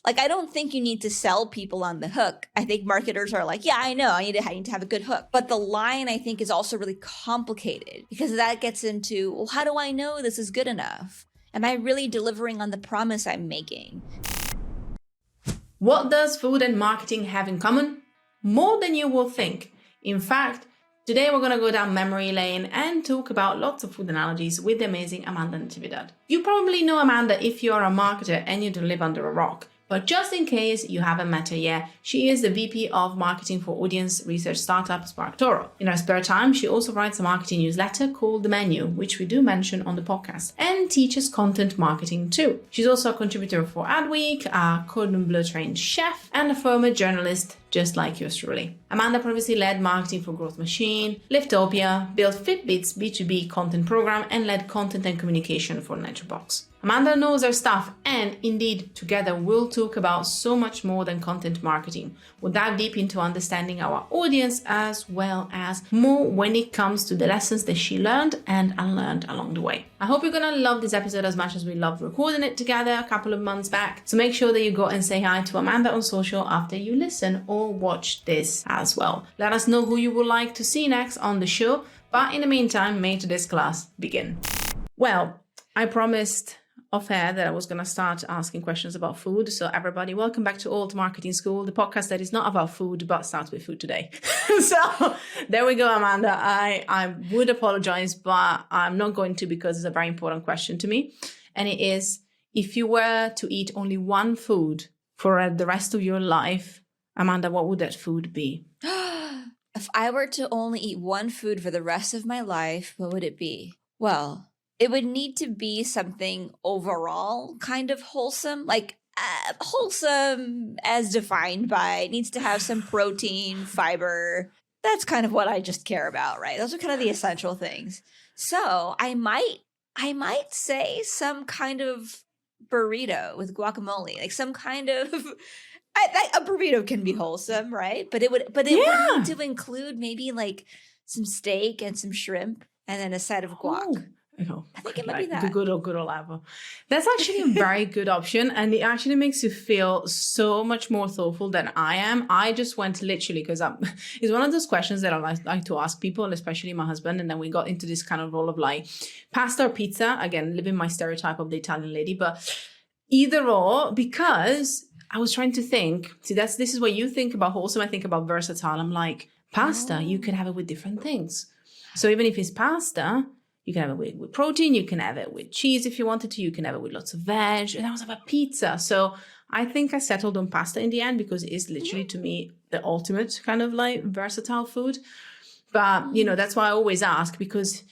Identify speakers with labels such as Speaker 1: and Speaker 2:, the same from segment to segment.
Speaker 1: Like, I don't think you need to sell people on the hook. I think marketers are like, yeah, I know, I need to have a good hook. But the line, I think, is also really complicated because that gets into, well, how do I know this is good enough? Am I really delivering on the promise I'm making?
Speaker 2: What does food and marketing have in common? More than you will think. In fact, today we're going to go down memory lane and talk about lots of food analogies with the amazing Amanda Natividad. You probably know Amanda if you're a marketer and you don't live under a rock. But just in case you haven't met her yet, she is the VP of Marketing for audience research startup SparkToro. In her spare time, she also writes a marketing newsletter called The Menu, which we do mention on the podcast, and teaches content marketing too. She's also a contributor for Adweek, a Cordon Bleu trained chef, and a former journalist just like yours truly. Amanda previously led marketing for Growth Machine, Liftopia, built Fitbit's B2B content program, and led content and communication for Naturebox. Amanda knows her stuff, and indeed, together we'll talk about so much more than content marketing. We'll dive deep into understanding our audience as well as more when it comes to the lessons that she learned and unlearned along the way. I hope you're gonna love this episode as much as we loved recording it together a couple of months back. So make sure that you go and say hi to Amanda on social after you listen or watch this as well. Let us know who you would like to see next on the show. But in the meantime, may today's class begin. Well, I promised off air that I was going to start asking questions about food. So everybody, welcome back to Old Marketing School, the podcast that is not about food, but starts with food today. So there we go, Amanda. I would apologize, but I'm not going to because it's a very important question to me. And it is, if you were to eat only one food for the rest of your life, Amanda, what would that food be?
Speaker 1: If I were to only eat one food for the rest of my life, what would it be? Well, it would need to be something overall kind of wholesome, like wholesome as defined by, it needs to have some protein, fiber. That's kind of what I just care about, right? Those are kind of the essential things. So I might say some kind of burrito with guacamole, like some kind of, a burrito can be wholesome, right? But it would need to include maybe like some steak and some shrimp and then a side of guac. I think it might be that.
Speaker 2: The good old apple. That's actually a very good option. And it actually makes you feel so much more thoughtful than I am. I just went literally because it's one of those questions that I like to ask people, and especially my husband. And then we got into this kind of role of like pasta or pizza. Again, living my stereotype of the Italian lady, but either or, because I was trying to think. See, this is what you think about wholesome. I think about versatile. I'm like, pasta, you can have it with different things. So even if it's pasta, you can have it with protein, you can have it with cheese if you wanted to, you can have it with lots of veg, and I was about pizza. So I think I settled on pasta in the end because it is literally, to me, the ultimate kind of like versatile food. But, that's why I always ask because,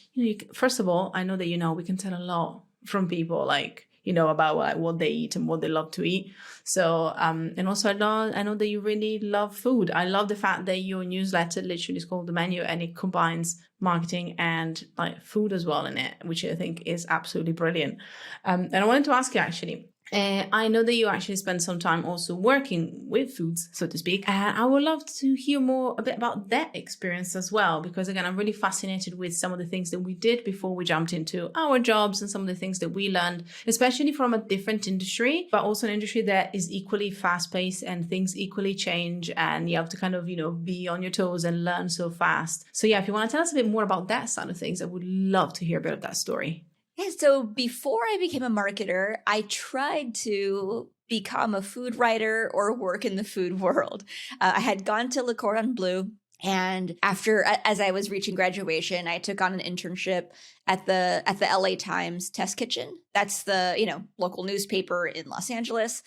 Speaker 2: first of all, I know that, we can tell a lot from people like, about like what they eat and what they love to eat. So, and also I know that you really love food. I love the fact that your newsletter literally is called The Menu and it combines marketing and like food as well in it, which I think is absolutely brilliant. And I wanted to ask you actually, I know that you actually spend some time also working with foods, so to speak. And I would love to hear a bit about that experience as well, because again, I'm really fascinated with some of the things that we did before we jumped into our jobs and some of the things that we learned, especially from a different industry, but also an industry that is equally fast-paced and things equally change. And you have to kind of, be on your toes and learn so fast. So yeah, if you want to tell us a bit more about that side of things, I would love to hear a bit of that story.
Speaker 1: Yeah, so before I became a marketer, I tried to become a food writer or work in the food world. I had gone to Le Cordon Bleu, and as I was reaching graduation, I took on an internship at the LA Times test kitchen. That's the, local newspaper in Los Angeles,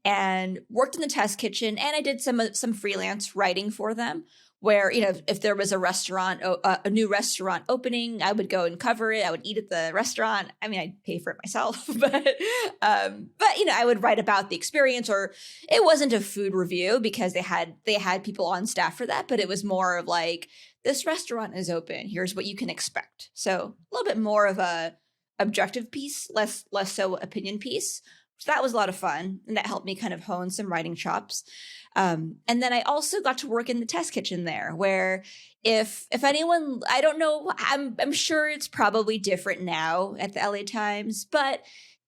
Speaker 1: and worked in the test kitchen. And I did some freelance writing for them, where, if there was a new restaurant opening, I would go and cover it. I would eat at the restaurant. I mean, I'd pay for it myself, but I would write about the experience. Or it wasn't a food review because they had people on staff for that, but it was more of like, this restaurant is open. Here's what you can expect. So a little bit more of a objective piece, less so opinion piece. So that was a lot of fun, and that helped me kind of hone some writing chops. And then I also got to work in the test kitchen there, where if anyone, I don't know, I'm sure it's probably different now at the LA Times, but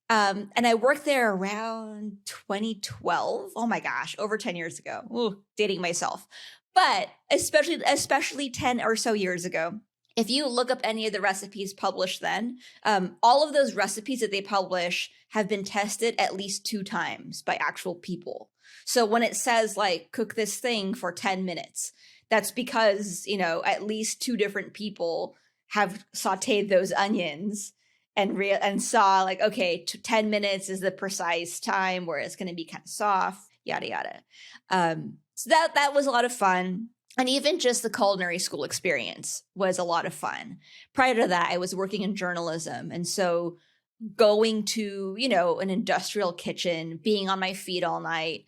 Speaker 1: And I worked there around 2012. Oh my gosh, over 10 years ago. Ooh, dating myself. But especially 10 or so years ago, if you look up any of the recipes published then, all of those recipes that they publish have been tested at least 2 times by actual people. So when it says like cook this thing for 10 minutes, that's because, at least 2 different people have sauteed those onions and saw like, okay, 10 minutes is the precise time where it's going to be kind of soft, yada yada. So that was a lot of fun. And even just the culinary school experience was a lot of fun. Prior to that, I was working in journalism. And so going to, an industrial kitchen, being on my feet all night,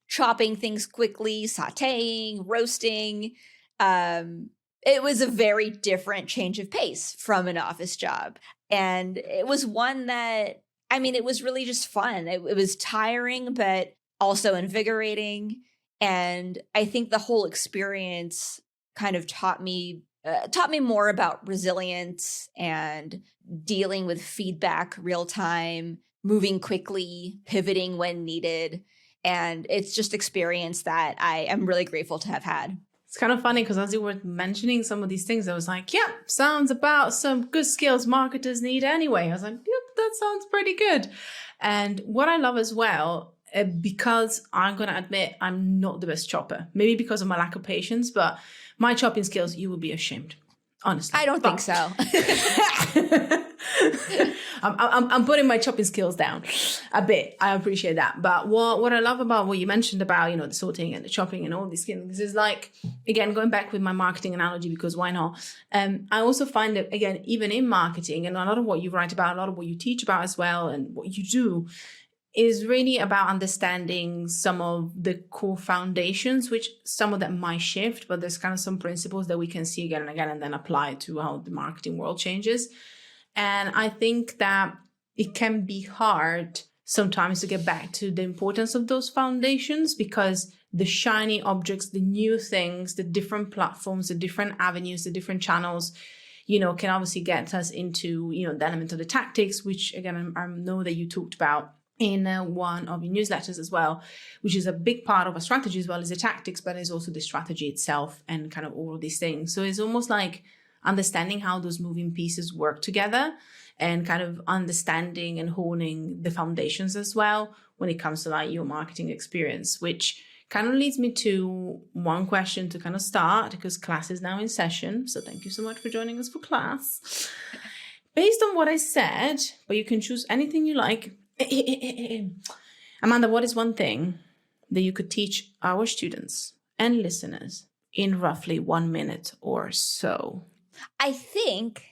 Speaker 1: chopping things quickly, sauteing, roasting. It was a very different change of pace from an office job. And it was one that, it was really just fun. It was tiring, but also invigorating. And I think the whole experience kind of taught me more about resilience and dealing with feedback real time, moving quickly, pivoting when needed. And it's just experience that I am really grateful to have had.
Speaker 2: It's kind of funny because as you were mentioning some of these things, I was like, yeah, sounds about some good skills marketers need anyway. I was like, yep, that sounds pretty good. And what I love as well, because I'm going to admit I'm not the best chopper, maybe because of my lack of patience, but my chopping skills, you would be ashamed, honestly.
Speaker 1: I don't think so.
Speaker 2: I'm putting my chopping skills down a bit. I appreciate that. But what I love about what you mentioned about, the sorting and the chopping and all these things is like, again, going back with my marketing analogy, because why not? I also find that, again, even in marketing and a lot of what you write about, a lot of what you teach about as well and what you do is really about understanding some of the core foundations, which some of them might shift, but there's kind of some principles that we can see again and again and then apply to how the marketing world changes. And I think that it can be hard sometimes to get back to the importance of those foundations because the shiny objects, the new things, the different platforms, the different avenues, the different channels, can obviously get us into, the element of the tactics, which again, I know that you talked about in one of your newsletters as well, which is a big part of a strategy as well as the tactics, but it's also the strategy itself and kind of all of these things. So it's almost like understanding how those moving pieces work together and kind of understanding and honing the foundations as well when it comes to like your marketing experience, which kind of leads me to one question to kind of start because class is now in session. So thank you so much for joining us for class. Based on what I said, but you can choose anything you like. Amanda, what is one thing that you could teach our students and listeners in roughly 1 minute or so?
Speaker 1: I think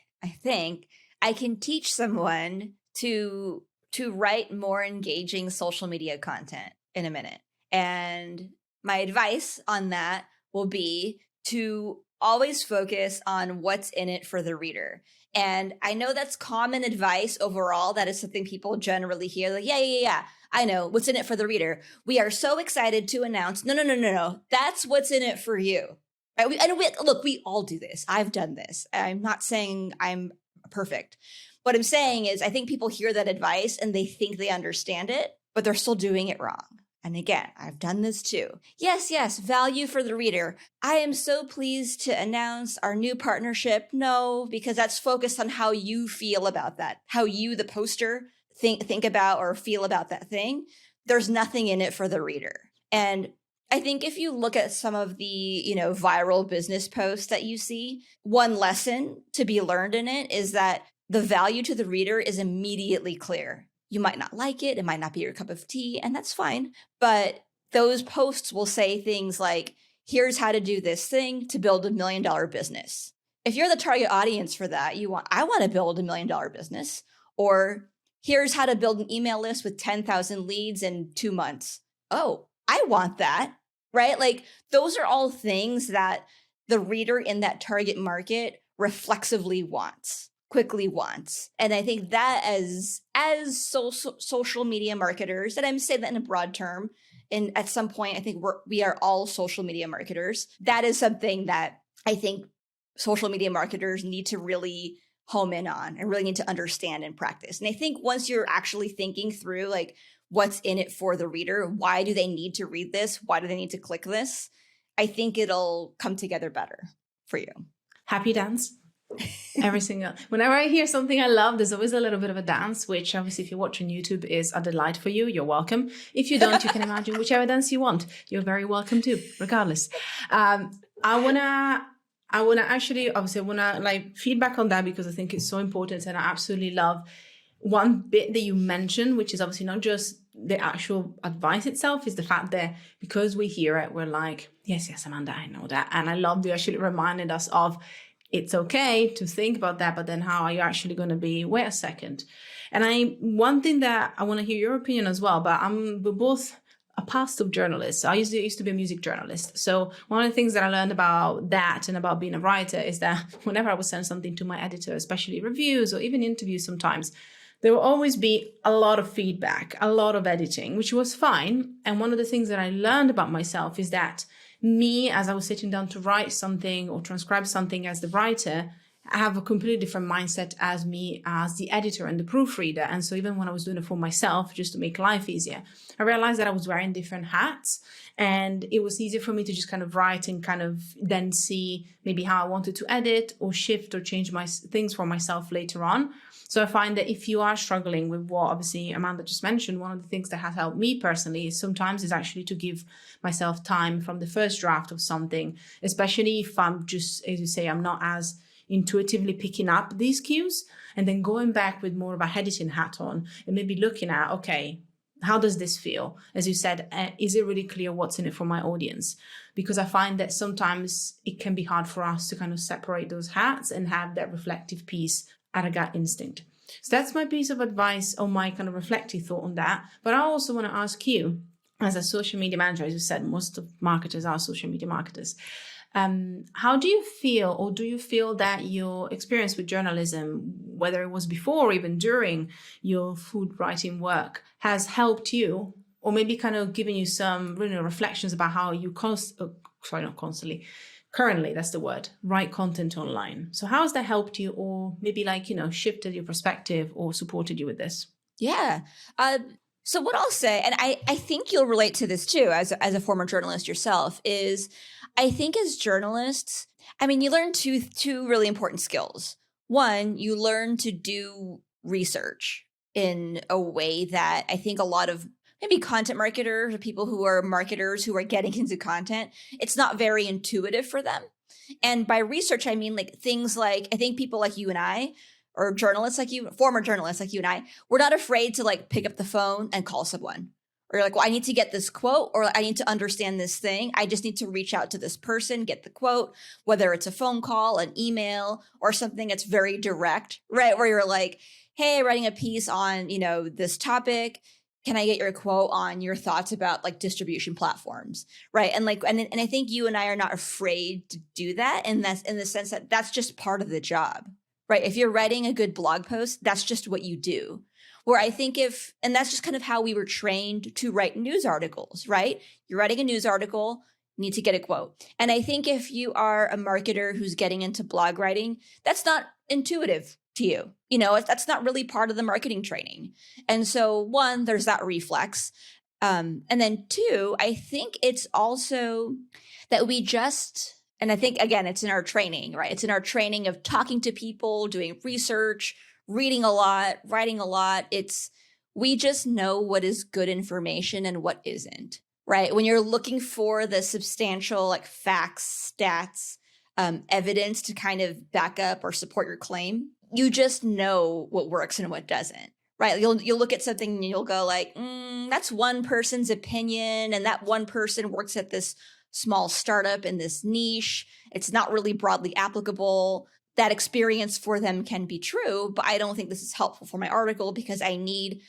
Speaker 1: I can teach someone to write more engaging social media content in a minute. And my advice on that will be to always focus on what's in it for the reader. And I know that's common advice overall. That is something people generally hear. Like, yeah. I know what's in it for the reader. We are so excited to announce. No. That's what's in it for you. Right? Look, we all do this. I've done this. I'm not saying I'm perfect. What I'm saying is I think people hear that advice and they think they understand it, but they're still doing it wrong. And again, I've done this too. Yes, value for the reader. I am so pleased to announce our new partnership. No, because that's focused on how you feel about that, how you, the poster, think about or feel about that thing. There's nothing in it for the reader. And I think if you look at some of the, viral business posts that you see, one lesson to be learned in it is that the value to the reader is immediately clear. You might not like it. It might not be your cup of tea, and that's fine. But those posts will say things like, here's how to do this thing to build $1 million business. If you're the target audience for that, I want to build $1 million business. Or here's how to build an email list with 10,000 leads in 2 months. Oh, I want that, right? Like those are all things that the reader in that target market reflexively wants, quickly wants. And I think that as social media marketers, and I'm saying that in a broad term, and at some point, I think we are all social media marketers. That is something that I think social media marketers need to really home in on and really need to understand and practice. And I think once you're actually thinking through like what's in it for the reader, why do they need to read this? Why do they need to click this? I think it'll come together better for you.
Speaker 2: Happy dance. Every single, whenever I hear something I love, there's always a little bit of a dance, which obviously if you watch on YouTube is a delight for you. You're welcome. If you don't, you can imagine whichever dance you want. You're very welcome too, regardless. I wanna actually, obviously, I wanna like feedback on that because I think it's so important, and I absolutely love one bit that you mentioned, which is obviously not just the actual advice itself, is the fact that because we hear it, we're like, yes, Amanda, I know that, and I love you actually reminded us of. It's okay to think about that, but then how are you actually going to be? Wait a second. And one thing that I want to hear your opinion as well, but we're both a past of journalists. I used to be a music journalist. So one of the things that I learned about that and about being a writer is that whenever I would send something to my editor, especially reviews or even interviews sometimes, there will always be a lot of feedback, a lot of editing, which was fine. And one of the things that I learned about myself is that me, as I was sitting down to write something or transcribe something as the writer, I have a completely different mindset as me as the editor and the proofreader. And so even when I was doing it for myself, just to make life easier, I realized that I was wearing different hats, and it was easier for me to just kind of write and kind of then see maybe how I wanted to edit or shift or change my things for myself later on. So I find that if you are struggling with what obviously Amanda just mentioned, one of the things that has helped me personally is sometimes is actually to give myself time from the first draft of something, especially if I'm just, as you say, I'm not as intuitively picking up these cues, and then going back with more of a editing hat on and maybe looking at, okay, how does this feel? As you said, is it really clear what's in it for my audience? Because I find that sometimes it can be hard for us to kind of separate those hats and have that reflective piece at a gut instinct. So that's my piece of advice or my kind of reflective thought on that. But I also want to ask you, as a social media manager, as you said, most of marketers are social media marketers. How do you feel, or do you feel that your experience with journalism, whether it was before or even during your food writing work, has helped you, or maybe kind of given you some really reflections about how you currently, that's the word, write content online? So how has that helped you, or maybe like, shifted your perspective or supported you with this?
Speaker 1: Yeah. So what I'll say, and I think you'll relate to this too, as a former journalist yourself, is I think as journalists, I mean, you learn two really important skills. One, you learn to do research in a way that I think a lot of maybe content marketers or people who are marketers who are getting into content, it's not very intuitive for them. And by research, I mean like things like, I think people like you and I, or journalists like you, former journalists like you and I, we're not afraid to like pick up the phone and call someone. Or you're like, well, I need to get this quote, or I need to understand this thing. I just need to reach out to this person, get the quote, whether it's a phone call, an email, or something that's very direct, right? Where you're like, hey, writing a piece on, this topic. Can I get your quote on your thoughts about like distribution platforms, right? And like, and I think you and I are not afraid to do that, and that's in the sense that that's just part of the job, right? If you're writing a good blog post, that's just what you do. Where I think and that's just kind of how we were trained to write news articles, right? You're writing a news article, you need to get a quote. And I think if you are a marketer who's getting into blog writing, that's not intuitive to you. That's not really part of the marketing training. And so one, there's that reflex. And then two, I think it's also that and I think, again, it's in our training, right? It's in our training of talking to people, doing research, reading a lot, writing a lot. We just know what is good information and what isn't, right? When you're looking for the substantial like facts, stats, evidence to kind of back up or support your claim, you just know what works and what doesn't, right? You'll look at something and you'll go like, that's one person's opinion, and that one person works at this small startup in this niche. It's not really broadly applicable. That experience for them can be true, but I don't think this is helpful for my article because I need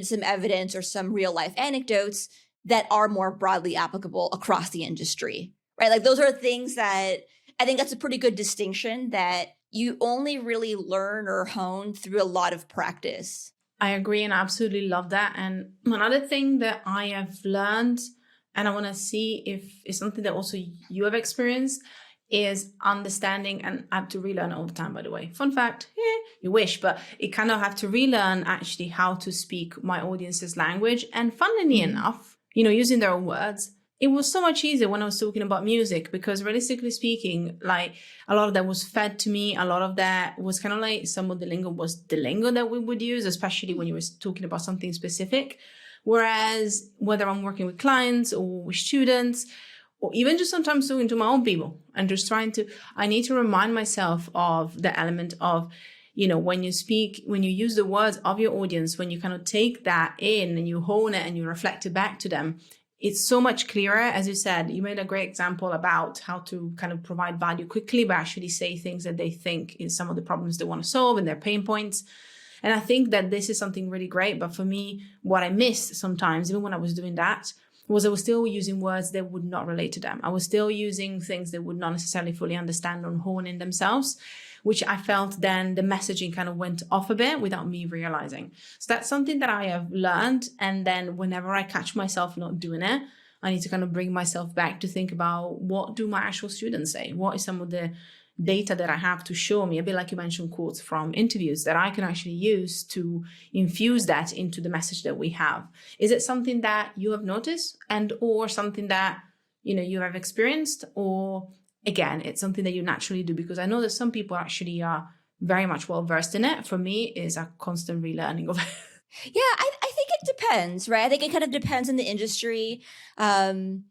Speaker 1: some evidence or some real life anecdotes that are more broadly applicable across the industry, right? Like those are things that I think that's a pretty good distinction that you only really learn or hone through a lot of practice.
Speaker 2: I agree, and I absolutely love that. And another thing that I have learned, and I want to see if it's something that also you have experienced, is understanding, and I have to relearn all the time, by the way. Fun fact, you wish, but it kind of have to relearn actually how to speak my audience's language. And funnily enough, using their own words, it was so much easier when I was talking about music, because realistically speaking, like a lot of that was fed to me. A lot of that was kind of like some of the lingo was the lingo that we would use, especially when you were talking about something specific. Whereas whether I'm working with clients or with students, or even just sometimes talking to my own people and just I need to remind myself of the element of, when you speak, when you use the words of your audience, when you kind of take that in and you hone it and you reflect it back to them, it's so much clearer. As you said, you made a great example about how to kind of provide value quickly, but actually say things that they think is some of the problems they want to solve and their pain points. And I think that this is something really great. But for me, what I missed sometimes, even when I was doing that, was I was still using words that would not relate to them. I was still using things they would not necessarily fully understand or hone in themselves, which I felt then the messaging kind of went off a bit without me realizing. So that's something that I have learned. And then whenever I catch myself not doing it, I need to kind of bring myself back to think about, what do my actual students say? What is some of the data that I have to show me, a bit like you mentioned, quotes from interviews that I can actually use to infuse that into the message that we have. Is it something that you have noticed or something that, you have experienced, or again, it's something that you naturally do? Because I know that some people actually are very much well versed in it. For me, it's a constant relearning of it.
Speaker 1: Yeah, I think it depends, right? I think it kind of depends on the industry. And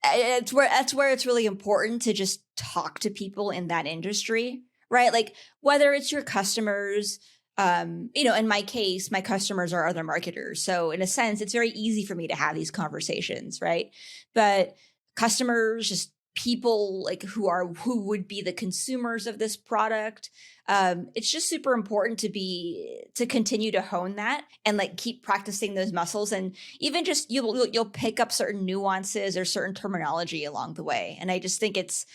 Speaker 1: that's where it's really important to just talk to people in that industry, right? Like whether it's your customers, in my case, my customers are other marketers. So in a sense, it's very easy for me to have these conversations, right? But customers, just people like who would be the consumers of this product. It's just super important to continue to hone that and like keep practicing those muscles, and even just you'll pick up certain nuances or certain terminology along the way. And I just think it's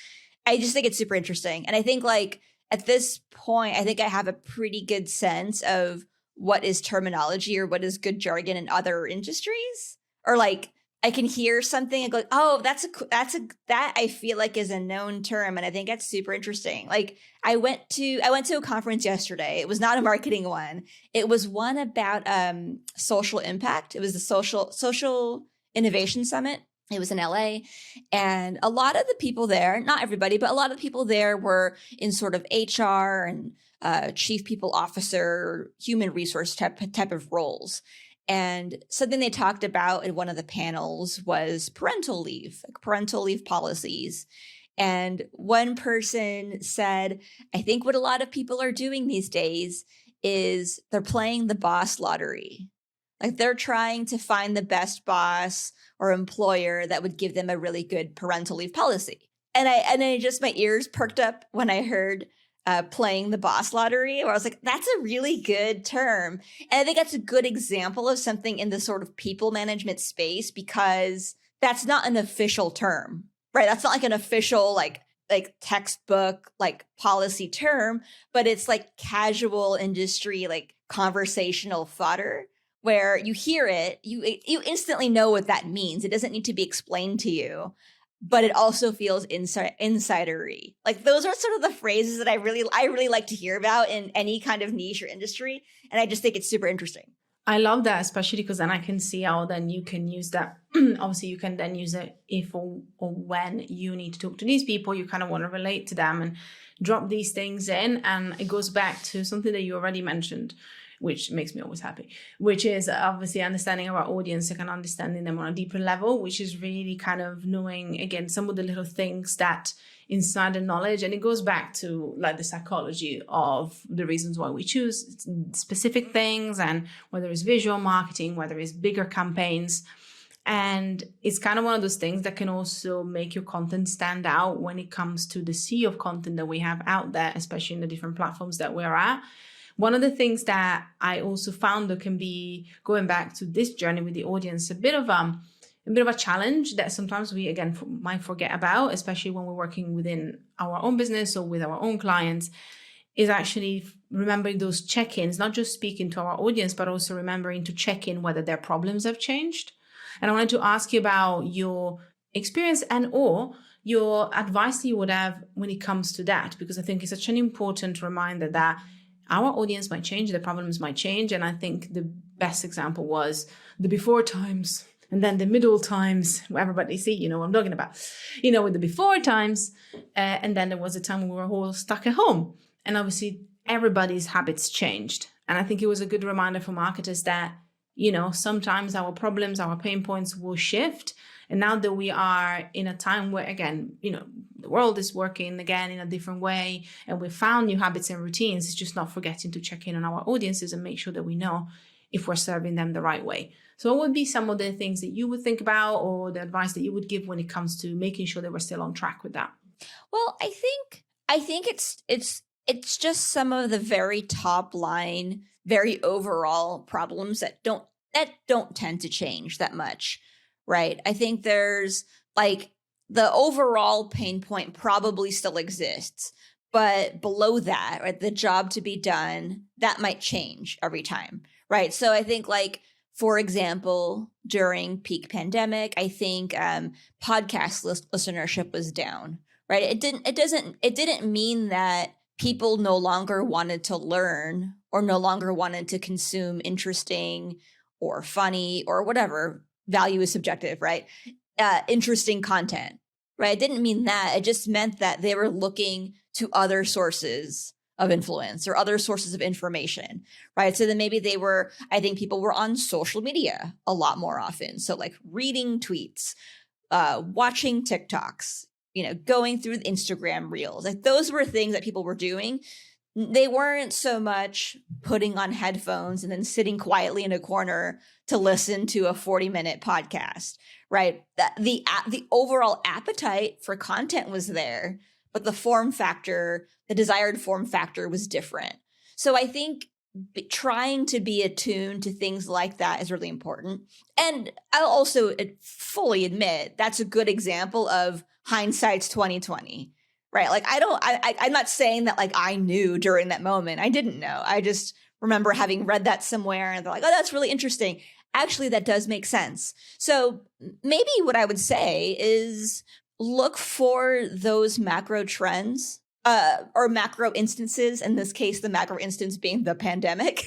Speaker 1: super interesting. And I think like at this point, I think I have a pretty good sense of what is terminology or what is good jargon in other industries, or like I can hear something and go, oh, that I feel like is a known term. And I think that's super interesting. Like I went to a conference yesterday. It was not a marketing one. It was one about social impact. It was the social innovation summit. It was in LA. And a lot of the people there, not everybody, but a lot of the people there were in sort of HR and chief people officer, human resource type of roles. And something they talked about in one of the panels was parental leave policies. And one person said, I think what a lot of people are doing these days is they're playing the boss lottery. Like they're trying to find the best boss or employer that would give them a really good parental leave policy. And I just, my ears perked up when I heard playing the boss lottery, where I was like, that's a really good term. And I think that's a good example of something in the sort of people management space, because that's not an official term, right? That's not like an official, like textbook, like policy term, but it's like casual industry, like conversational fodder, where you hear it, you instantly know what that means. It doesn't need to be explained to you, but it also feels insidery. Like those are sort of the phrases that I really like to hear about in any kind of niche or industry. And I just think it's super interesting.
Speaker 2: I love that, especially because then I can see how then you can use that. Obviously, you can then use it if or when you need to talk to these people, you kind of want to relate to them and drop these things in. And it goes back to something that you already mentioned, which makes me always happy, which is obviously understanding our audience and understanding them on a deeper level, which is really kind of knowing, again, some of the little things that inside the knowledge. And it goes back to like the psychology of the reasons why we choose specific things, and whether it's visual marketing, whether it's bigger campaigns. And it's kind of one of those things that can also make your content stand out when it comes to the sea of content that we have out there, especially in the different platforms that we're at. One of the things that I also found that can be, going back to this journey with the audience, a bit of a challenge that sometimes we, again, might forget about, especially when we're working within our own business or with our own clients, is actually remembering those check-ins, not just speaking to our audience, but also remembering to check in whether their problems have changed. And I wanted to ask you about your experience and or your advice that you would have when it comes to that, because I think it's such an important reminder that our audience might change, the problems might change. And I think the best example was the before times and then the middle times, where everybody see, you know what I'm talking about, you know, with the before times. And then there was a time when we were all stuck at home. And obviously everybody's habits changed. And I think it was a good reminder for marketers that, you know, sometimes our problems, our pain points will shift. And now that we are in a time where, again, you know, the world is working again in a different way, and we've found new habits and routines, it's just not forgetting to check in on our audiences and make sure that we know if we're serving them the right way. So what would be some of the things that you would think about, or the advice that you would give when it comes to making sure that we're still on track with that?
Speaker 1: Well, I think it's just some of the very top line, very overall problems that don't tend to change that much, right? I think there's like the overall pain point probably still exists, but below that, right, the job to be done, that might change every time, right? So I think, like, for example, during peak pandemic, I think podcast listenership was down, right? It didn't mean that people no longer wanted to learn or no longer wanted to consume interesting or funny or whatever. Value is subjective, right? Interesting content, right? It didn't mean that. It just meant that they were looking to other sources of influence or other sources of information, right? So then maybe I think people were on social media a lot more often. So like reading tweets, watching TikToks, you know, going through the Instagram reels, like those were things that people were doing. They weren't so much putting on headphones and then sitting quietly in a corner to listen to a 40-minute podcast, right? The overall appetite for content was there, but the desired form factor was different. So I think trying to be attuned to things like that is really important. And I'll also fully admit that's a good example of hindsight's 2020. Right. Like, I'm not saying that like I knew during that moment. I didn't know. I just remember having read that somewhere and they're like, oh, that's really interesting. Actually, that does make sense. So maybe what I would say is look for those macro trends or macro instances. In this case, the macro instance being the pandemic.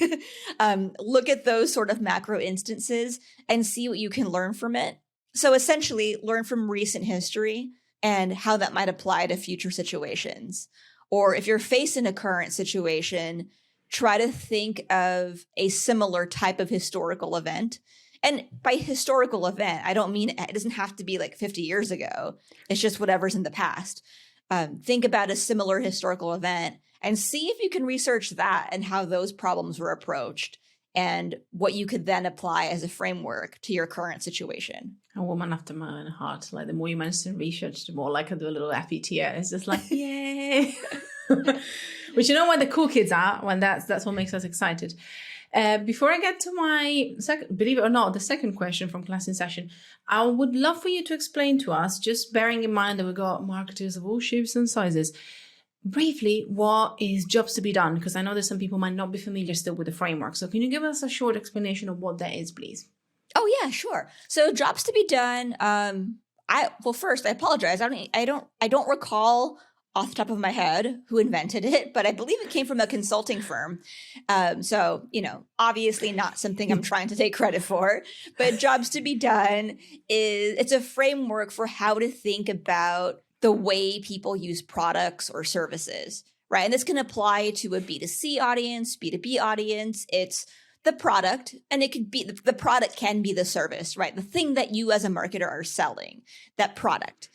Speaker 1: Look at those sort of macro instances and see what you can learn from it. So essentially learn from recent history and how that might apply to future situations. Or if you're facing a current situation, try to think of a similar type of historical event. And by historical event, I don't mean it doesn't have to be like 50 years ago. It's just whatever's in the past. Think about a similar historical event and see if you can research that and how those problems were approached and what you could then apply as a framework to your current situation.
Speaker 2: A woman after my own heart. Like, the more you mention research, the more like I do a little FETO. It's just like, yay. Which, you know what the cool kids are, when that's what makes us excited. Before I get to my believe it or not, the second question from Class in Session, I would love for you to explain to us, just bearing in mind that we've got marketers of all shapes and sizes, briefly, what is jobs to be done? Because I know that some people might not be familiar still with the framework. So can you give us a short explanation of what that is, please?
Speaker 1: Oh yeah, sure. So jobs to be done. First, I apologize. I don't recall off the top of my head who invented it, but I believe it came from a consulting firm. So, you know, obviously not something I'm trying to take credit for, but jobs to be done it's a framework for how to think about the way people use products or services, right? And this can apply to a B2C audience, B2B audience. It's the product, and it could be the product can be the service, right? The thing that you as a marketer are selling, that product.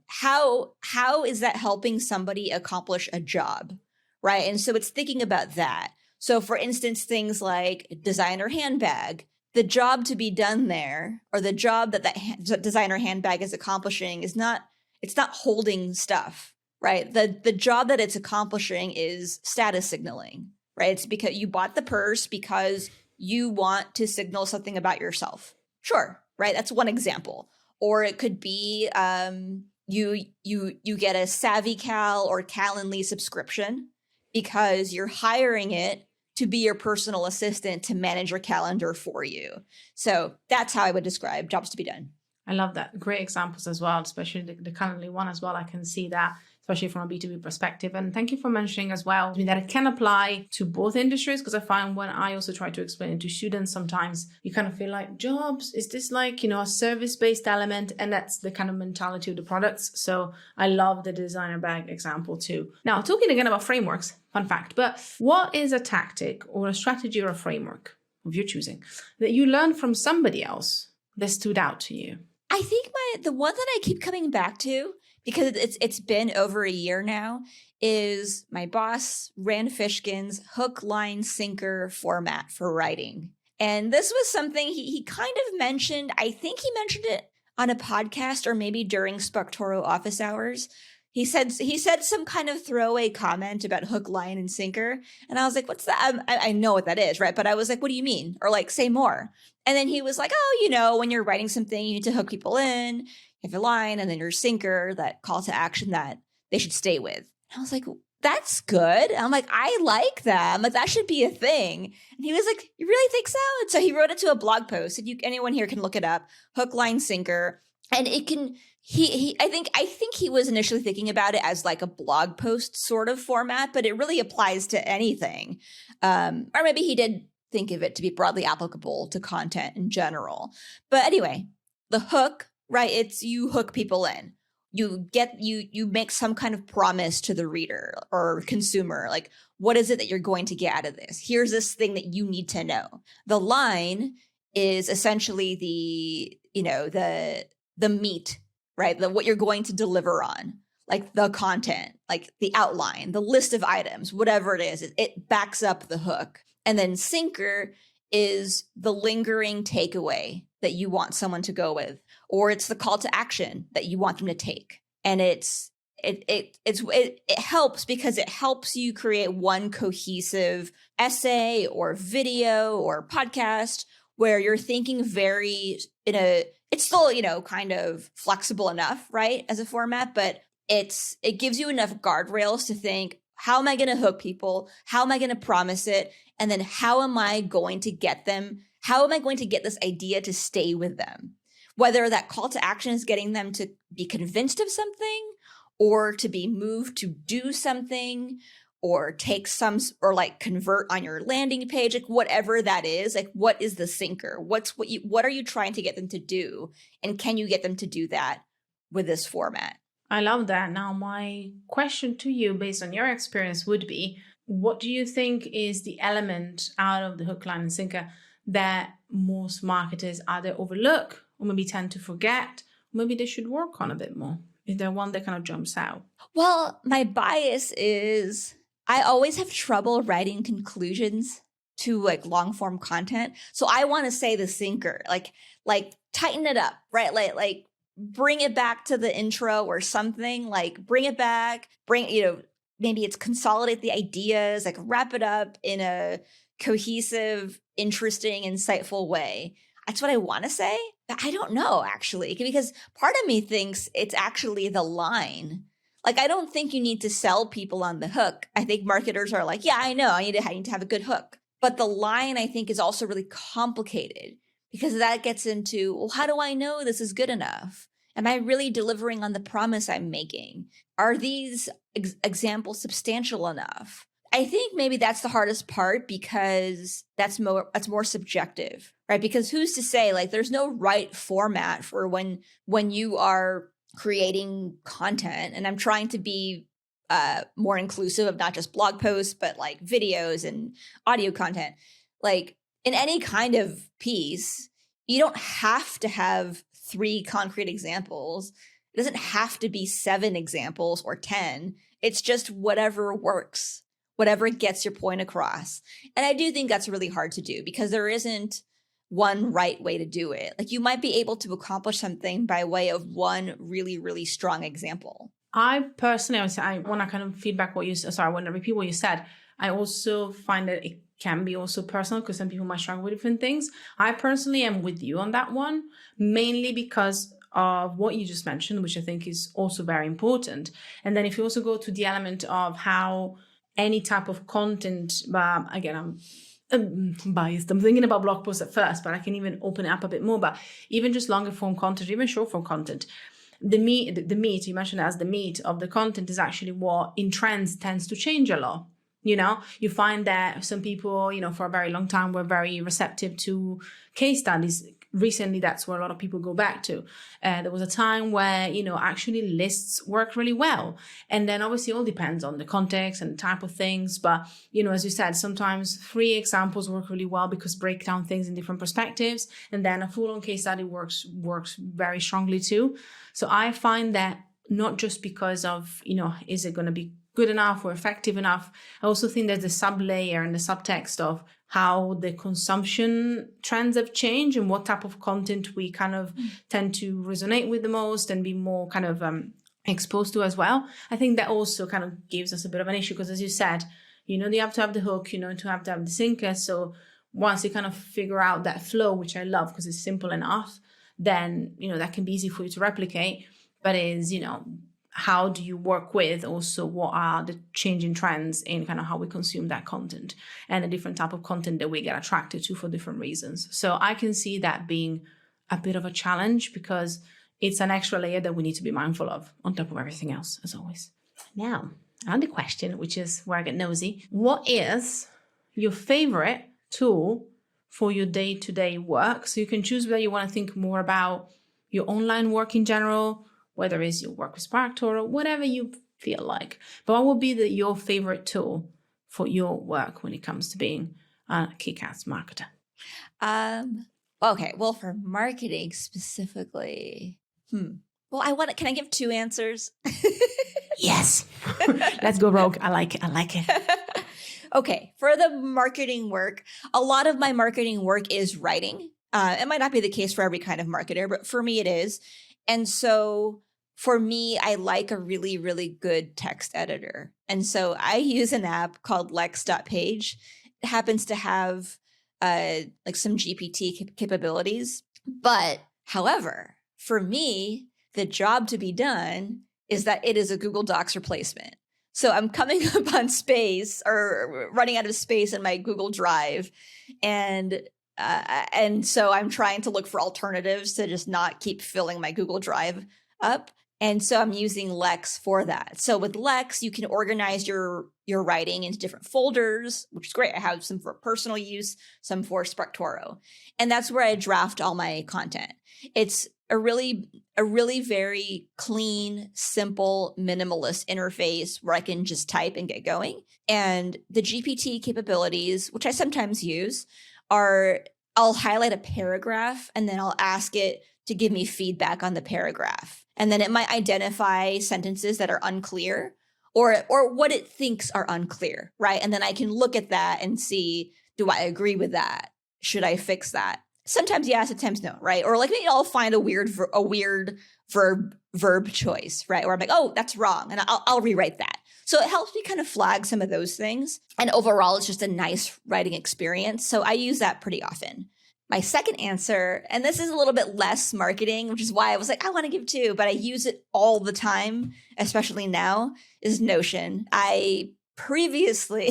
Speaker 1: How is that helping somebody accomplish a job, right? And so it's thinking about that. So for instance, things like designer handbag, the job to be done there, or the job that designer handbag is accomplishing it's not holding stuff, right? The job that it's accomplishing is status signaling, right? It's because you bought the purse because you want to signal something about yourself. Sure, right? That's one example. Or it could be you get a SavvyCal or Calendly subscription because you're hiring it to be your personal assistant to manage your calendar for you. So that's how I would describe jobs to be done.
Speaker 2: I love that. Great examples as well, especially the currently one as well. I can see that, especially from a B2B perspective. And thank you for mentioning as well that it can apply to both industries, because I find when I also try to explain it to students, sometimes you kind of feel like, jobs, is this like, a service-based element? And that's the kind of mentality of the products. So I love the designer bag example too. Now, talking again about frameworks, fun fact, but what is a tactic or a strategy or a framework of your choosing that you learned from somebody else that stood out to you?
Speaker 1: I think the one that I keep coming back to, because it's been over a year now, is my boss, Rand Fishkin's hook, line, sinker format for writing. And this was something he kind of mentioned. I think he mentioned it on a podcast or maybe during Spectoro office hours. He said some kind of throwaway comment about hook, line, and sinker. And I was like, what's that? I know what that is, right? But I was like, what do you mean? Or like, say more. And then he was like, oh, when you're writing something, you need to hook people in. You have a line, and then your sinker, that call to action that they should stay with. And I was like, that's good. And I'm like, I like that. I'm like, that should be a thing. And he was like, you really think so? And so he wrote it to a blog post. And anyone here can look it up. Hook, line, sinker. And it can, I think he was initially thinking about it as like a blog post sort of format, but it really applies to anything. Or maybe he did think of it to be broadly applicable to content in general. But anyway, the hook, right? It's you hook people in. You make some kind of promise to the reader or consumer. Like, what is it that you're going to get out of this? Here's this thing that you need to know. The line is essentially the meat, right? What you're going to deliver on, like the content, like the outline, the list of items, whatever it is, it backs up the hook. And then sinker is the lingering takeaway that you want someone to go with, or it's the call to action that you want them to take. And it helps because it helps you create one cohesive essay or video or podcast where you're thinking it's still, kind of flexible enough, right, as a format, but it gives you enough guardrails to think, how am I going to hook people? How am I going to promise it? And then how am I going to get them? How am I going to get this idea to stay with them? Whether that call to action is getting them to be convinced of something or to be moved to do something or like convert on your landing page, like whatever that is, like what is the sinker? What are you trying to get them to do? And can you get them to do that with this format?
Speaker 2: I love that. Now, my question to you, based on your experience, would be, what do you think is the element out of the hook, line, and sinker that most marketers either overlook or maybe tend to forget, or maybe they should work on a bit more? Is there one that kind of jumps out?
Speaker 1: Well, my bias is I always have trouble writing conclusions to like long form content. So I want to say the sinker, like tighten it up, right? Like bring it back to the intro or something, like bring it back, maybe it's consolidate the ideas, like wrap it up in a cohesive, interesting, insightful way. That's what I want to say. But I don't know, actually, because part of me thinks it's actually the line. Like, I don't think you need to sell people on the hook. I think marketers are like, yeah, I know, I need to have a good hook. But the line, I think, is also really complicated because that gets into, well, how do I know this is good enough? Am I really delivering on the promise I'm making? Are these examples substantial enough? I think maybe that's the hardest part because that's more subjective, right? Because who's to say, like, there's no right format for when you are creating content. And I'm trying to be more inclusive of not just blog posts, but like videos and audio content. Like in any kind of piece, you don't have to have 3 concrete examples. It doesn't have to be 7 examples or 10. It's just whatever works, whatever gets your point across. And I do think that's really hard to do because there isn't one right way to do it. Like you might be able to accomplish something by way of one really, really strong example.
Speaker 2: I personally, I want to kind of feedback what you said. Sorry, I want to repeat what you said. I also find that it can be also personal because some people might struggle with different things. I personally am with you on that one, mainly because of what you just mentioned, which I think is also very important. And then if you also go to the element of how any type of content, again, I'm biased. I'm thinking about blog posts at first, but I can even open it up a bit more. But even just longer form content, even short form content, the meat you mentioned as the meat of the content is actually what in trends tends to change a lot. You find that some people, for a very long time were very receptive to case studies. Recently, that's where a lot of people go back to. There was a time where, actually lists work really well. And then obviously it all depends on the context and the type of things. But, as you said, sometimes 3 examples work really well because break down things in different perspectives. And then a full-on case study works very strongly too. So I find that not just because of, is it going to be good enough or effective enough? I also think there's the sub-layer and the subtext of how the consumption trends have changed and what type of content we kind of tend to resonate with the most and be more kind of exposed to as well. I think that also kind of gives us a bit of an issue because, as you said, you have to have the hook, to have the sinker. So once you kind of figure out that flow, which I love because it's simple enough, then, that can be easy for you to replicate. But how do you work with also what are the changing trends in kind of how we consume that content and a different type of content that we get attracted to for different reasons. So I can see that being a bit of a challenge because it's an extra layer that we need to be mindful of on top of everything else, as always. Now, another question, which is where I get nosy. What is your favorite tool for your day-to-day work? So you can choose whether you want to think more about your online work in general, whether it's your work with SparkToro or whatever you feel like. But what would be your favorite tool for your work when it comes to being a kick-ass marketer?
Speaker 1: Okay, well, for marketing specifically, well, can I give 2 answers?
Speaker 2: Yes. Let's go rogue. I like it.
Speaker 1: Okay, for the marketing work, a lot of my marketing work is writing. It might not be the case for every kind of marketer, but for me it is. And so for me, I like a really, really good text editor. And so I use an app called lex.page. It happens to have like some GPT capabilities. But however, for me, the job to be done is that it is a Google Docs replacement. So I'm coming up on space or running out of space in my Google Drive. And so I'm trying to look for alternatives to just not keep filling my Google Drive up. And so I'm using Lex for that. So with Lex, you can organize your writing into different folders, which is great. I have some for personal use, some for SparkToro. And that's where I draft all my content. It's a really very clean, simple, minimalist interface where I can just type and get going. And the GPT capabilities, which I sometimes use, are I'll highlight a paragraph and then I'll ask it to give me feedback on the paragraph. And then it might identify sentences that are unclear or what it thinks are unclear, right? And then I can look at that and see, do I agree with that? Should I fix that? Sometimes yes, sometimes no, right? Or like maybe I'll find a weird verb choice, right? Or I'm like, oh, that's wrong, and I'll rewrite that. So it helps me kind of flag some of those things. And overall, it's just a nice writing experience. So I use that pretty often. My second answer, and this is a little bit less marketing, which is why I was like, I want to give 2, but I use it all the time, especially now, is Notion. I previously,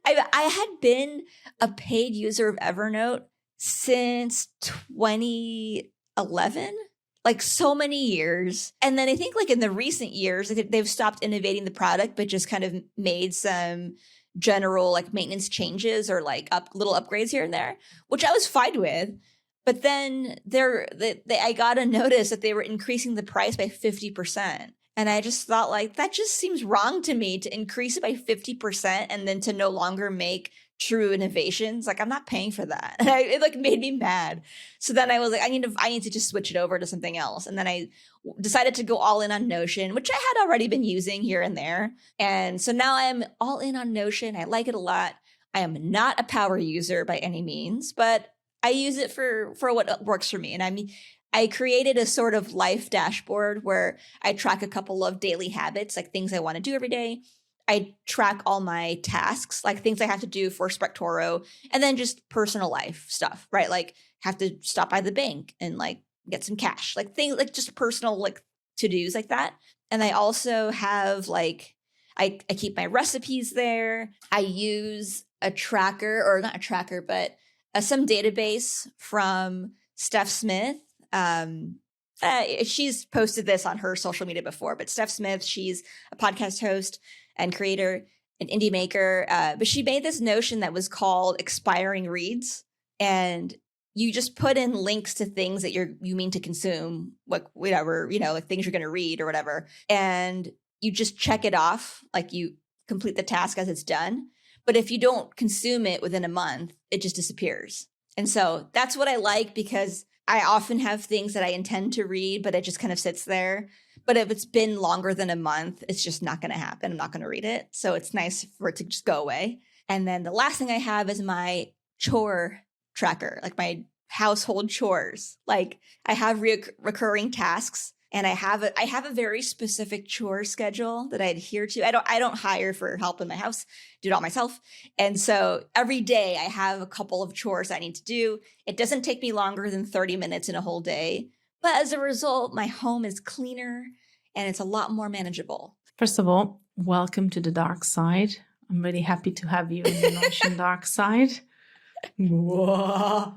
Speaker 1: I had been a paid user of Evernote since 2011, like so many years. And then I think like in the recent years, they've stopped innovating the product, but just kind of made some general like maintenance changes or like little upgrades here and there, which I was fine with. But then I got a notice that they were increasing the price by 50%. And I just thought like, that just seems wrong to me to increase it by 50% and then to no longer make true innovations. Like I'm not paying for that. And it like made me mad. So then I was like, I need to just switch it over to something else. And then I decided to go all in on Notion, which I had already been using here and there. And so now I'm all in on Notion. I like it a lot. I am not a power user by any means, but I use it for what works for me. And I created a sort of life dashboard where I track a couple of daily habits, like things I want to do every day. I track all my tasks, like things I have to do for SparkToro, and then just personal life stuff, right? Like have to stop by the bank and like get some cash, like things like just personal like to-dos like that. And I also have like, I keep my recipes there. I use a tracker, or not a tracker, but some database from Steph Smith. She's posted this on her social media before, but Steph Smith, she's a podcast host and creator, an indie maker. But she made this notion that was called expiring reads. And you just put in links to things that you mean to consume, like whatever, like things you're going to read or whatever. And you just check it off, like you complete the task as it's done. But if you don't consume it within a month, it just disappears. And so that's what I like, because I often have things that I intend to read, but it just kind of sits there. But if it's been longer than a month, it's just not going to happen. I'm not going to read it. So it's nice for it to just go away. And then the last thing I have is my chore tracker, like my household chores. Like I have recurring tasks, and I have a very specific chore schedule that I adhere to. I don't hire for help in my house, do it all myself. And so every day I have a couple of chores I need to do. It doesn't take me longer than 30 minutes in a whole day. But as a result, my home is cleaner and it's a lot more manageable.
Speaker 2: First of all, welcome to the dark side. I'm really happy to have you in the Notion dark side. Whoa.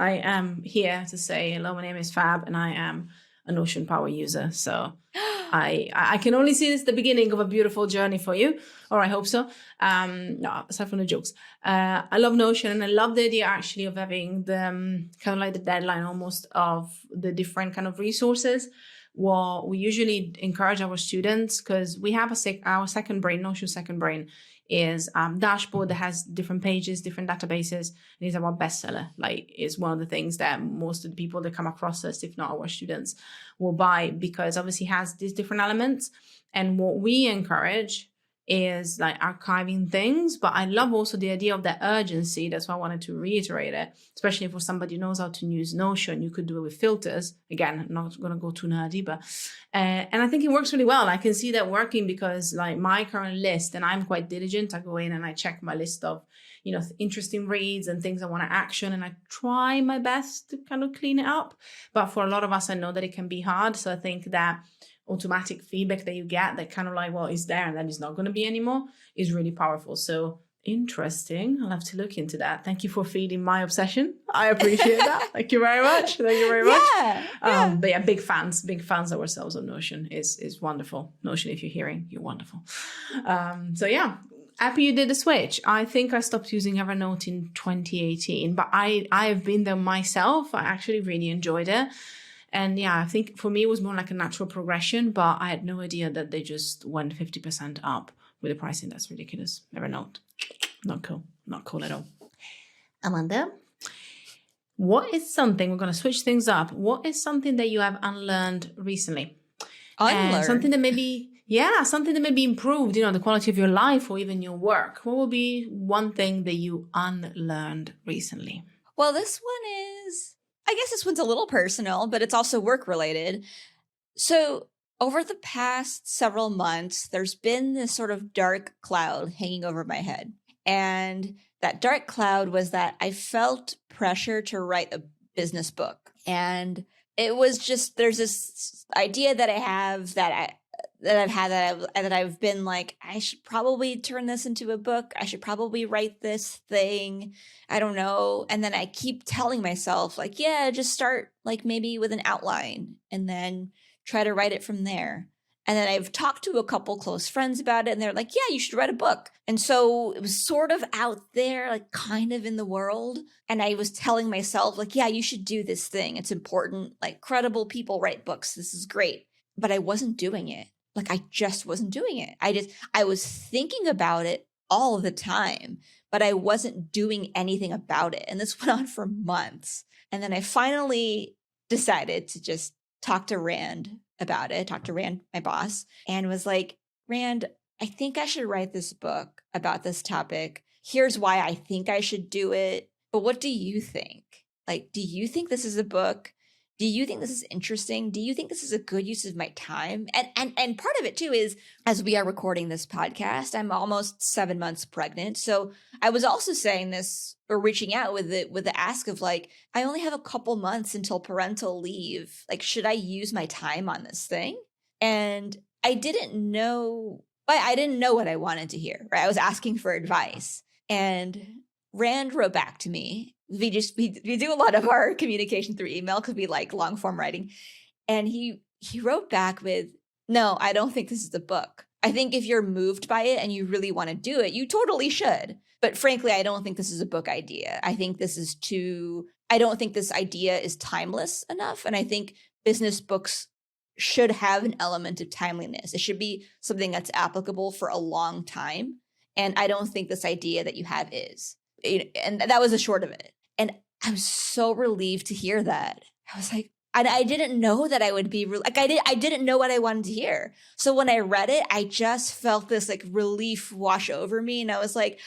Speaker 2: I am here to say hello. My name is Fab, and I am a Notion Power user. So I can only see this the beginning of a beautiful journey for you, or I hope so. No, aside from the jokes, I love Notion, and I love the idea actually of having the kind of like the deadline almost of the different kind of resources. What we usually encourage our students, because we have our second brain, Notion second brain, is dashboard that has different pages, different databases, and is our bestseller. Like, it's one of the things that most of the people that come across us, if not our students, will buy, because obviously it has these different elements. And what we encourage is like archiving things, but I love also the idea of that urgency. That's why I wanted to reiterate it, especially for somebody who knows how to use Notion. You could do it with filters. Again, I'm not going to go too nerdy, but and I think it works really well. I can see that working, because like my current list, and I'm quite diligent, I go in and I check my list of interesting reads and things I want to action, and I try my best to kind of clean it up. But for a lot of us, I know that it can be hard. So I think that automatic feedback that you get, that kind of like, well, it's there and then it's not going to be anymore, is really powerful. So interesting. I'll have to look into that. Thank you for feeding my obsession. I appreciate that. Thank you very much. Thank you very much.
Speaker 1: Yeah.
Speaker 2: But yeah, big fans ourselves of Notion. Is wonderful. Notion, if you're hearing, you're wonderful. So yeah, happy you did the switch. I think I stopped using Evernote in 2018, but I have been there myself. I actually really enjoyed it. And yeah, I think for me, it was more like a natural progression, but I had no idea that they just went 50% up with the pricing. That's ridiculous. Evernote, not cool. Not cool at all. Amanda, what is something, we're going to switch things up. What is something that you have unlearned recently?
Speaker 1: Unlearned?
Speaker 2: Something that maybe improved, the quality of your life or even your work. What will be one thing that you unlearned recently?
Speaker 1: Well, I guess this one's a little personal, but it's also work related. So over the past several months, there's been this sort of dark cloud hanging over my head. And that dark cloud was that I felt pressure to write a business book. And it was just, there's this idea that I have that I've been like, I should probably turn this into a book. I should probably write this thing. I don't know. And then I keep telling myself like, yeah, just start like maybe with an outline and then try to write it from there. And then I've talked to a couple close friends about it, and they're like, yeah, you should write a book. And so it was sort of out there, like kind of in the world. And I was telling myself like, yeah, you should do this thing. It's important. Like, credible people write books. This is great. But I wasn't doing it. Like, I just wasn't doing it. I was thinking about it all the time, but I wasn't doing anything about it. And this went on for months. And then I finally decided to just talk to Rand about it, talk to Rand, my boss, and was like, Rand, I think I should write this book about this topic. Here's why I think I should do it. But what do you think? Like, do you think this is a book? Do you think this is interesting? Do you think this is a good use of my time? And part of it too is, as we are recording this podcast, I'm almost 7 months pregnant. So I was also saying this, or reaching out with the ask of like, I only have a couple months until parental leave. Like, should I use my time on this thing? And I didn't know. But I didn't know what I wanted to hear, right? I was asking for advice. And Rand wrote back to me. We do a lot of our communication through email because we like long form writing. And he wrote back with, no, I don't think this is the book. I think if you're moved by it and you really want to do it, you totally should. But frankly, I don't think this is a book idea. I think this is I don't think this idea is timeless enough. And I think business books should have an element of timeliness. It should be something that's applicable for a long time. And I don't think this idea that you have is. And that was the short of it. And I was so relieved to hear that. I was like, I didn't know that I would be like, I didn't know what I wanted to hear. So when I read it, I just felt this like relief wash over me. And I was like,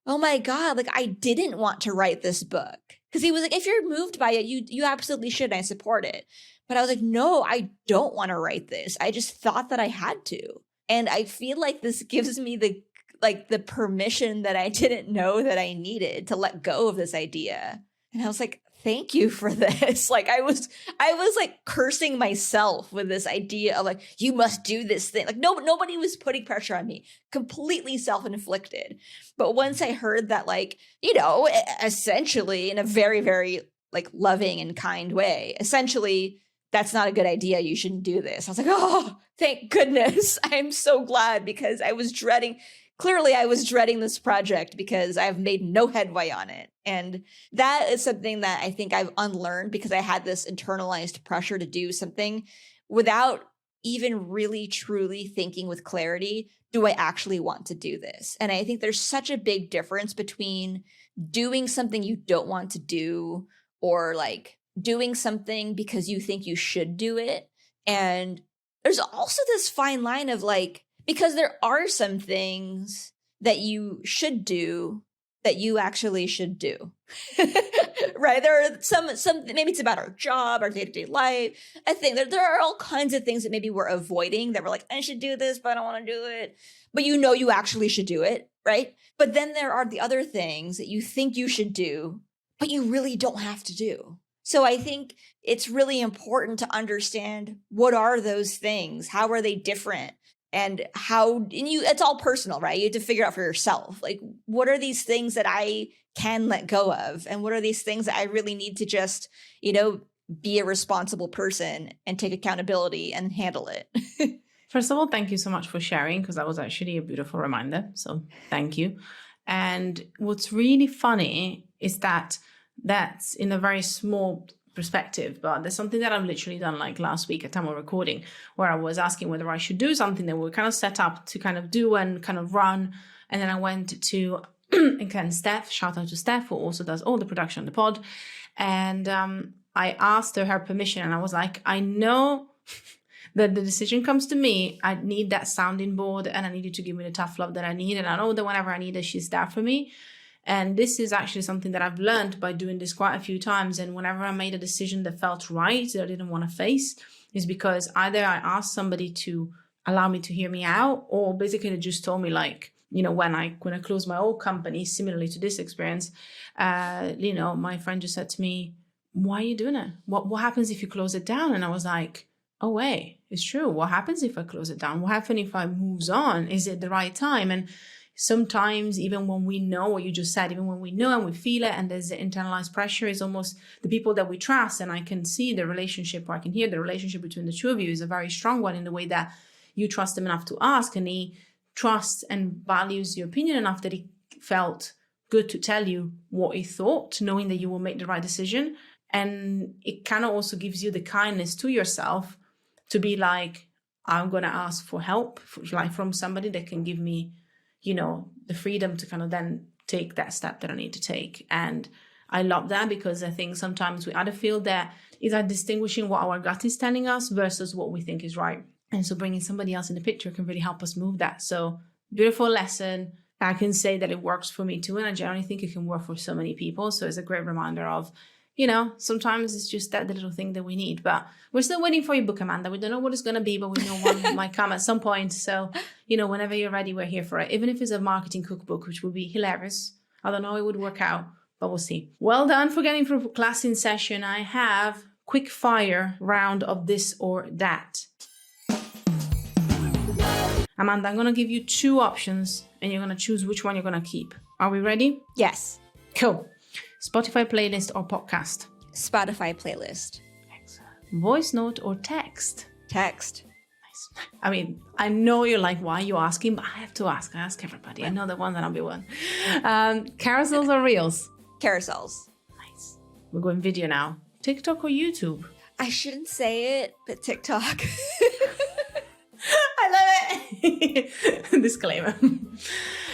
Speaker 1: oh my God, like I didn't want to write this book. Because he was like, if you're moved by it, you absolutely should. And I support it. But I was like, no, I don't want to write this. I just thought that I had to. And I feel like this gives me the permission that I didn't know that I needed to let go of this idea. And I was like, thank you for this. Like I was like cursing myself with this idea of like, you must do this thing. Like nobody was putting pressure on me, completely self-inflicted. But once I heard that, like, essentially in a very, very like loving and kind way, essentially, that's not a good idea. You shouldn't do this. I was like, oh, thank goodness. I'm so glad, because I was dreading this project because I've made no headway on it. And that is something that I think I've unlearned, because I had this internalized pressure to do something without even really truly thinking with clarity, do I actually want to do this? And I think there's such a big difference between doing something you don't want to do, or like doing something because you think you should do it. And there's also this fine line of like, because there are some things that you should do that you actually should do, right? There are some, maybe it's about our job, our day-to-day life. I think there are all kinds of things that maybe we're avoiding, that we're like, I should do this, but I don't want to do it. But you actually should do it, right? But then there are the other things that you think you should do, but you really don't have to do. So I think it's really important to understand, what are those things? How are they different? And it's all personal, right? You have to figure out for yourself, like, what are these things that I can let go of? And what are these things that I really need to just, be a responsible person and take accountability and handle it?
Speaker 2: First of all, thank you so much for sharing, because that was actually a beautiful reminder. So thank you. And what's really funny is that that's in a very small perspective, but there's something that I've literally done like last week at time of recording, where I was asking whether I should do something that we kind of set up to kind of do and kind of run. And then I went to again, Steph, shout out to Steph, who also does all the production on the pod. And I asked her permission, and I was like, I know that the decision comes to me. I need that sounding board, and I need you to give me the tough love that I need. And I know that whenever I need her, she's there for me. And this is actually something that I've learned by doing this quite a few times. And whenever I made a decision that felt right, that I didn't want to face, is because either I asked somebody to allow me to hear me out, or basically they just told me, like, when I closed my old company, similarly to this experience, my friend just said to me, why are you doing it? What happens if you close it down? And I was like, oh, wait, it's true. What happens if I close it down? What happens if I moves on? Is it the right time? And sometimes, even when we know what you just said, even when we know and we feel it, and there's the internalized pressure, is almost the people that we trust. And I can see the relationship, or I can hear the relationship between the two of you is a very strong one, in the way that you trust him enough to ask, and he trusts and values your opinion enough that he felt good to tell you what he thought, knowing that you will make the right decision. And it kind of also gives you the kindness to yourself to be like, I'm going to ask for help, from somebody that can give me, the freedom to kind of then take that step that I need to take. And I love that, because I think sometimes we either feel that is like distinguishing what our gut is telling us versus what we think is right. And so bringing somebody else in the picture can really help us move that. So beautiful lesson. I can say that it works for me too. And I generally think it can work for so many people. So it's a great reminder of, sometimes it's just that little thing that we need. But we're still waiting for your book, Amanda. We don't know what it's going to be, but we know one might come at some point. So, whenever you're ready, we're here for it. Even if it's a marketing cookbook, which would be hilarious. I don't know how it would work out, but we'll see. Well done for getting through class in session. I have Quickfire round of this or that. Amanda, I'm going to give you 2 options and you're going to choose which one you're going to keep. Are we ready?
Speaker 1: Yes.
Speaker 2: Cool. Spotify playlist or podcast?
Speaker 1: Spotify playlist.
Speaker 2: Excellent. Voice note or text?
Speaker 1: Text.
Speaker 2: Nice. I mean, I know you're like, why are you asking? But I have to ask. I ask everybody. I know the one that I'll be one. Carousels or reels?
Speaker 1: Carousels.
Speaker 2: Nice. We're going video now. TikTok or YouTube?
Speaker 1: I shouldn't say it, but TikTok.
Speaker 2: I love it. Disclaimer.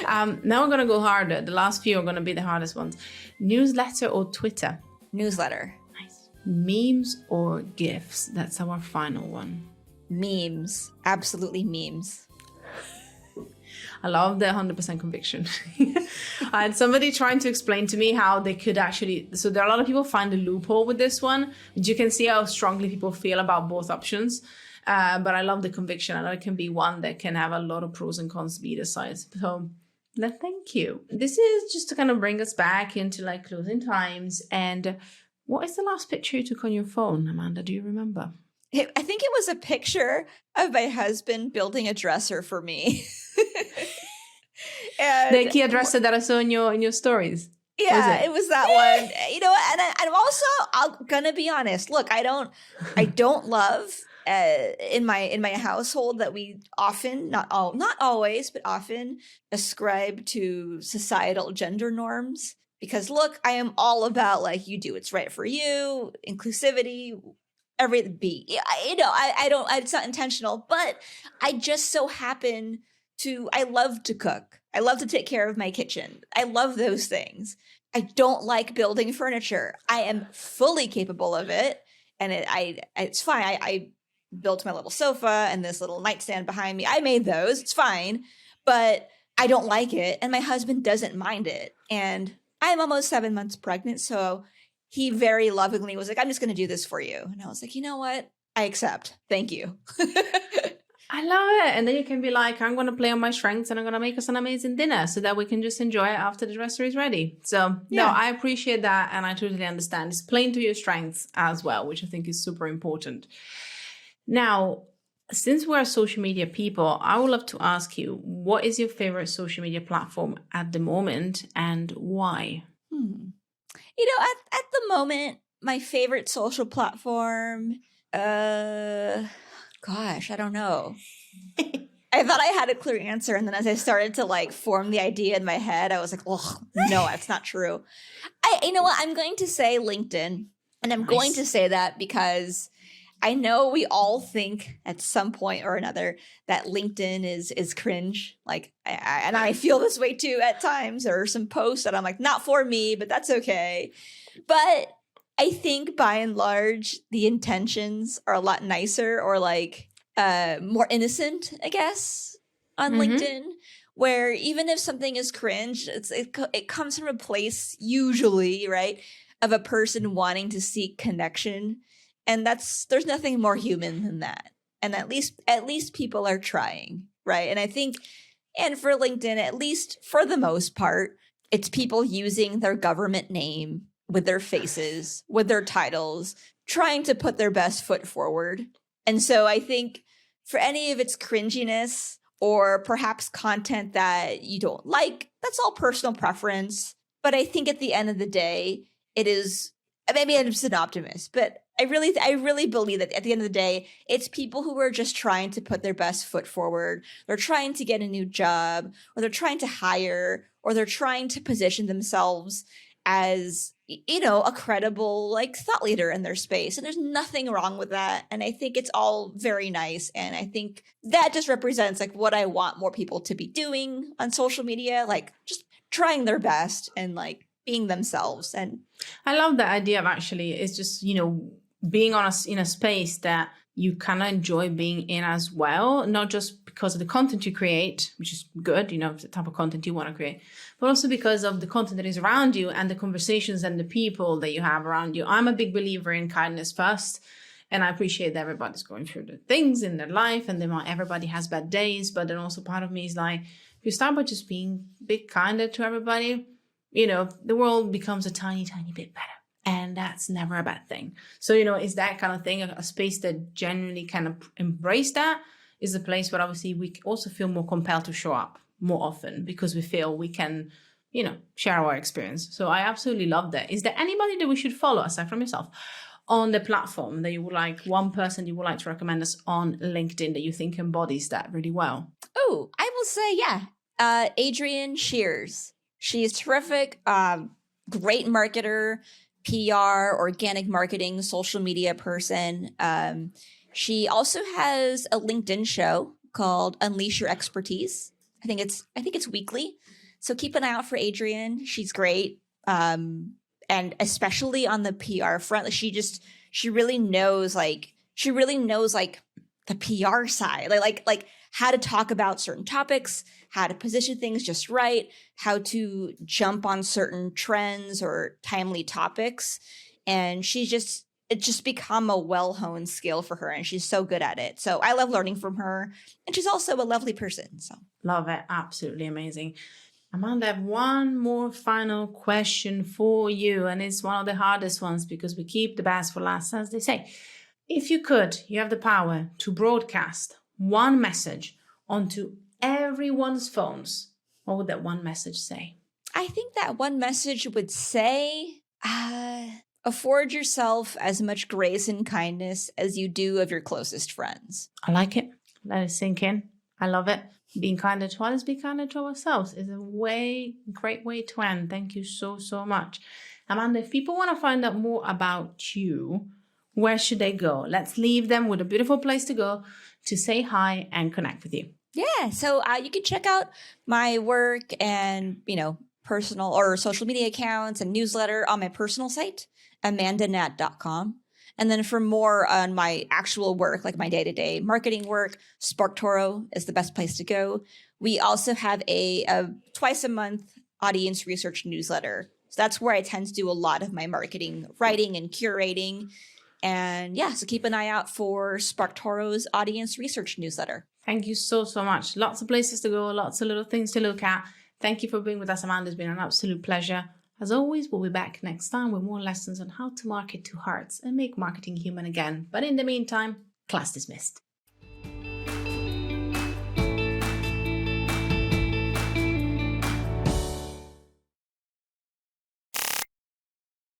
Speaker 2: Now we're going to go harder. The last few are going to be the hardest ones. Newsletter or Twitter?
Speaker 1: Newsletter.
Speaker 2: Nice. Memes or GIFs? That's our final one.
Speaker 1: Memes. Absolutely memes.
Speaker 2: I love the 100% conviction. I had somebody trying to explain to me how they could actually... So there are a lot of people find a loophole with this one. But you can see how strongly people feel about both options. But I love the conviction. I know it can be one that can have a lot of pros and cons to either side. So thank you. This is just to kind of bring us back into like closing times. And what is the last picture you took on your phone, Amanda? Do you remember?
Speaker 1: I think it was a picture of my husband building a dresser for me.
Speaker 2: And the IKEA dresser that I saw in your stories.
Speaker 1: Yeah, it was that one. You know, and I'm also, I'm gonna be honest. Look, I don't love in my household that we often, not always, but often ascribe to societal gender norms. Because look, I am all about like you do what's right for you, inclusivity. Everything be, you know, I don't, it's not intentional, but I just so happen to, I love to cook. I love to take care of my kitchen. I love those things. I don't like building furniture. I am fully capable of it. And it's fine. I built my little sofa and this little nightstand behind me. I made those. It's fine. But I don't like it. And my husband doesn't mind it. And I'm almost 7 months pregnant. So he very lovingly was like, I'm just going to do this for you. And I was like, you know what? I accept. Thank you.
Speaker 2: I love it. And then you can be like, I'm going to play on my strengths and I'm going to make us an amazing dinner so that we can just enjoy it after the dresser is ready. So yeah. No, I appreciate that. And I totally understand. It's playing to your strengths as well, which I think is super important. Now, since we're social media people, I would love to ask you, what is your favorite social media platform at the moment and why?
Speaker 1: You know, at the moment, my favorite social platform, gosh, I don't know. I thought I had a clear answer. And then as I started to like form the idea in my head, I was like, oh, no, that's not true. You know what? I'm going to say LinkedIn. And I'm going to say that because I know we all think at some point or another that LinkedIn is cringe. Like, and I feel this way too at times. There are some posts that I'm like, not for me, but that's okay. But I think by and large, the intentions are a lot nicer or like more innocent, I guess, on LinkedIn, where even if something is cringe, it comes from a place usually, right, of a person wanting to seek connection. And there's nothing more human than that. And at least people are trying, right? And I think, and for LinkedIn, at least for the most part, it's people using their government name with their faces, with their titles, trying to put their best foot forward. And so I think for any of its cringiness or perhaps content that you don't like, that's all personal preference. But I think at the end of the day, it is, maybe I'm just an optimist, but I really believe that at the end of the day, it's people who are just trying to put their best foot forward. They're trying to get a new job, or they're trying to hire, or they're trying to position themselves as, you know, a credible like thought leader in their space. And there's nothing wrong with that. And I think it's all very nice. And I think that just represents like what I want more people to be doing on social media, like just trying their best and like being themselves. And
Speaker 2: I love that idea of actually, it's just, you know, being in a space that you kind of enjoy being in as well, not just because of the content you create, which is good, you know, the type of content you want to create, but also because of the content that is around you and the conversations and the people that you have around you. I'm a big believer in kindness first, and I appreciate that everybody's going through the things in their life and everybody has bad days, but then also part of me is like, if you start by just being a bit kinder to everybody, you know, the world becomes a tiny, tiny bit better. And that's never a bad thing. So, you know, it's that kind of thing, a space that genuinely kind of embrace that is a place where obviously we also feel more compelled to show up more often because we feel we can, share our experience. So I absolutely love that. Is there anybody that we should follow aside from yourself on the platform that you would like, one person you would like to recommend us on LinkedIn that you think embodies that really well?
Speaker 1: Oh, I will say, Adrienne Shears. She's terrific, great marketer, PR, organic marketing, social media person. She also has a LinkedIn show called Unleash Your Expertise. I think it's weekly. So keep an eye out for Adrienne. She's great. And especially on the PR front, she really knows the PR side, like how to talk about certain topics, how to position things just right, how to jump on certain trends or timely topics. And it's just become a well-honed skill for her, and she's so good at it. So I love learning from her, and she's also a lovely person. So
Speaker 2: love it. Absolutely amazing. Amanda, I have one more final question for you, and it's one of the hardest ones because we keep the best for last, as they say. If you have the power to broadcast one message onto everyone's phones, what would that one message say?
Speaker 1: I think that one message would say, afford yourself as much grace and kindness as you do of your closest friends.
Speaker 2: I like it. Let it sink in. I love it. Being kinder to others, be kinder to ourselves is a great way to end. Thank you so, so much. Amanda, if people want to find out more about you, where should they go? Let's leave them with a beautiful place to go to say hi and connect with you.
Speaker 1: Yeah, so you can check out my work and, personal or social media accounts and newsletter on my personal site, amandanat.com. And then for more on my actual work, like my day-to-day marketing work, SparkToro is the best place to go. We also have a twice a month audience research newsletter. So that's where I tend to do a lot of my marketing writing and curating. And so keep an eye out for SparkToro's audience research newsletter.
Speaker 2: Thank you so, so much. Lots of places to go, lots of little things to look at. Thank you for being with us, Amanda. It's been an absolute pleasure. As always, we'll be back next time with more lessons on how to market to hearts and make marketing human again. But in the meantime, class dismissed.